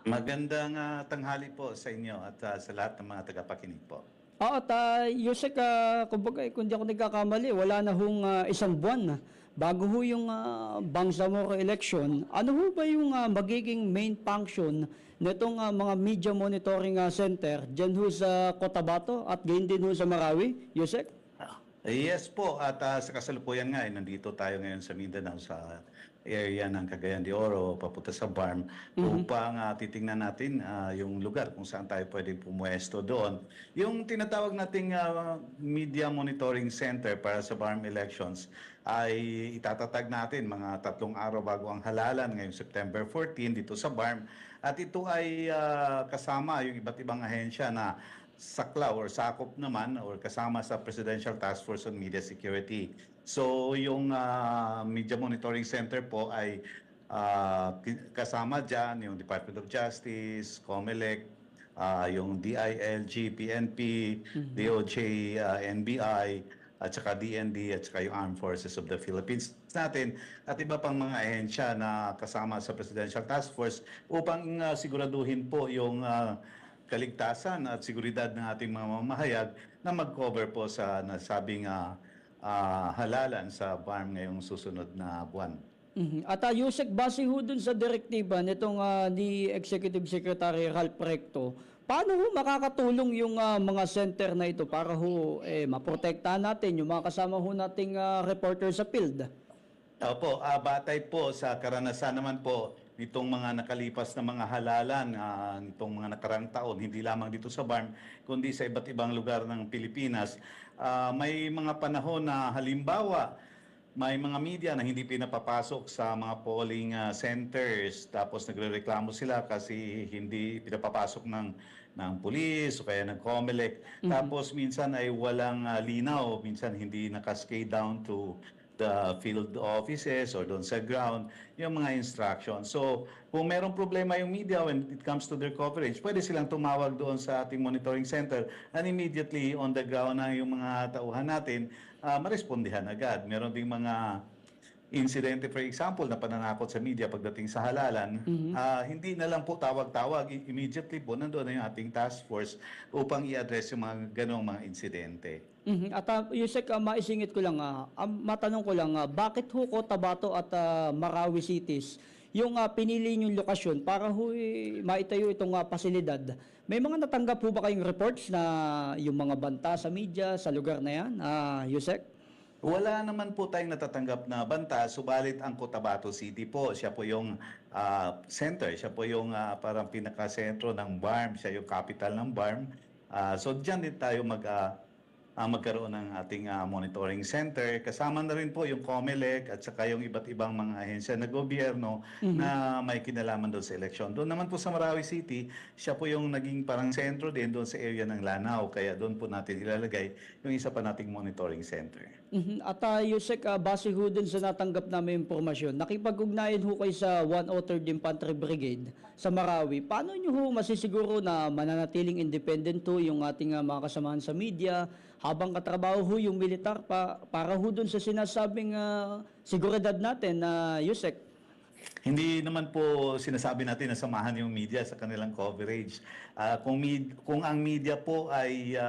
Magandang tanghali po sa inyo at sa lahat ng mga tagapakinig po. Oo, Yusek, kumbaga, kung di ako nagkakamali, wala na hong isang buwan na bago ho yung Bangsamoro election. Ano ho ba yung magiging main function nitong mga media monitoring center dyan ho sa Cotabato at gayon din ho sa Marawi, Yusek? Yes po, at sa kasalukuyan nga, nandito tayo ngayon sa Mindanao sa area ng Cagayan de Oro, papunta sa BARM, upang titingnan natin yung lugar kung saan tayo pwedeng pumuesto doon. Yung tinatawag nating Media Monitoring Center para sa BARM elections ay itatatag natin mga 3 araw bago ang halalan ngayong September 14 dito sa BARM. At ito ay kasama yung iba't ibang ahensya na saklaw or sakop naman or kasama sa Presidential Task Force on Media Security. So yung Media Monitoring Center po ay kasama dyan yung Department of Justice, COMELEC, yung DILG, PNP, DOJ, NBI, at saka DND at saka yung Armed Forces of the Philippines natin at iba pang mga ahensya na kasama sa Presidential Task Force upang siguraduhin po yung kaligtasan at seguridad ng ating mga mamahayag na mag-cover po sa nasabing halalan sa BARM ngayong susunod na buwan. At Yusek, base ho dun sa direktiba nitong ni Executive Secretary Ralph Recto, paano ho makakatulong yung mga center na ito para ho maprotektahan natin yung mga kasama ho nating reporter sa field? Opo, batay po sa karanasan naman po nitong mga nakalipas na mga halalan, nitong mga nakarang taon, hindi lamang dito sa BARM, kundi sa iba't ibang lugar ng Pilipinas. May mga panahon na halimbawa, may mga media na hindi pinapapasok sa mga polling centers, tapos nagrereklamo sila kasi hindi pinapapasok ng pulis o kaya ng COMELEC. Tapos minsan ay walang linaw, minsan hindi nakascade down to the field offices or doon sa ground, yung mga instructions. So, kung merong problema yung media when it comes to their coverage, pwede silang tumawag doon sa ating monitoring center and immediately on the ground na yung mga tauhan natin, marespondihan agad. Meron ding mga insidente, for example, na pananakot sa media pagdating sa halalan, hindi na lang po tawag-tawag, immediately po nandoon na yung ating task force upang i-address yung mga ganong mga insidente. At Yusek, maisingit ko lang, matanong ko lang, bakit ho Cotabato at Marawi cities yung pinili yung lokasyon para ho maitayo itong pasilidad? May mga natanggap po ba kayong reports na yung mga banta sa media sa lugar na yan, Yusek? Wala naman po tayong natatanggap na banta, subalit ang Cotabato City po, siya po yung center, siya po yung parang pinakasentro ng BARM, siya yung capital ng BARM. So diyan din tayo magkaroon ng ating monitoring center. Kasama na rin po yung COMELEC at saka yung iba't ibang mga ahensya na gobyerno na may kinalaman doon sa eleksyon. Doon naman po sa Marawi City, siya po yung naging parang sentro din doon sa area ng Lanao. Kaya doon po natin ilalagay yung isa pa nating monitoring center. At Yusek, base ho dun sa natanggap namin impormasyon, nakipag-ugnayan ho kayo sa 103rd Infantry Brigade sa Marawi. Paano nyo ho masisiguro na mananatiling independent ho yung ating mga kasamahan sa media habang katrabaho ho yung militar para ho dun sa sinasabing seguridad natin na Yusek? Hindi naman po sinasabi natin na samahan yung media sa kanilang coverage. Kung ang media po ay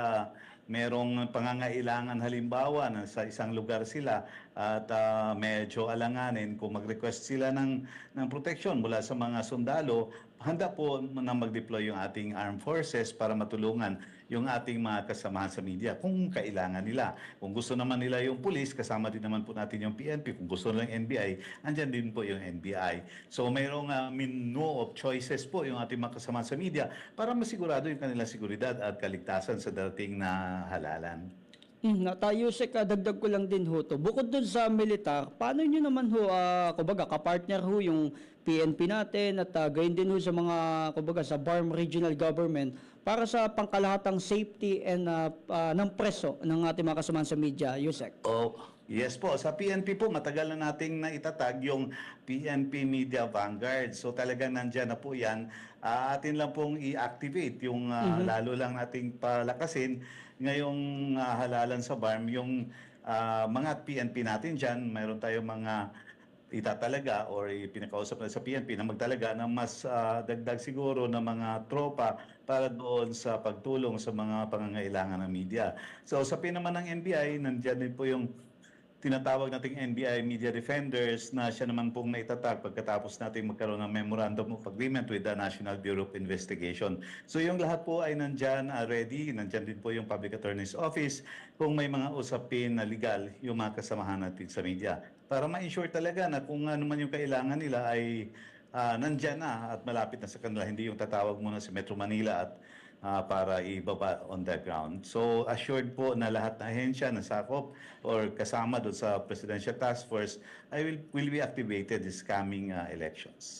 merong pangangailangan halimbawa na sa isang lugar sila at medyo alanganin kung mag-request sila ng protection mula sa mga sundalo, handa po na mag-deploy yung ating armed forces para matulungan yung ating mga kasamahan sa media kung kailangan nila. Kung gusto naman nila yung police, kasama din naman po natin yung PNP. Kung gusto nila yung NBI, andyan din po yung NBI. So mayroong menu of choices po yung ating mga kasamahan sa media para masigurado yung kanilang seguridad at kaligtasan sa darating na halalan. Yusek, dagdag ko lang din ho to. Bukod dun sa militar, paano nyo naman ho, kumbaga, kapartner ho yung PNP natin at gayon din ho sa mga, kumbaga, sa BARM Regional Government para sa pangkalahatang safety and ng preso ng ating mga kasamahan sa media, Yusek? Oh, yes po. Sa PNP po, matagal na nating naitatag yung PNP Media Vanguard. So talagang nandyan na po yan. Atin lang pong i-activate yung lalo lang nating palakasin ngayong halalan sa BARM. Yung mga PNP natin dyan, mayroon tayong mga itatalaga or ipinakausap na sa PNP na magtalaga ng mas dagdag siguro ng mga tropa para doon sa pagtulong sa mga pangangailangan ng media. So sa naman ng NBI, nandiyan din po yung tinatawag nating NBI Media Defenders na siya naman pong naitatag pagkatapos natin magkaroon ng Memorandum of Agreement with the National Bureau of Investigation. So yung lahat po ay nandyan ready, nandyan din po yung Public Attorney's Office kung may mga usapin na legal yung mga kasamahan natin sa media. Para ma-ensure talaga na kung ano man yung kailangan nila ay nandyan na at malapit na sa kanila, hindi yung tatawag muna sa Metro Manila at para ibaba on the ground. So assured po na lahat na ahensya na sakop or kasama doon sa Presidential Task Force will be activated this coming elections.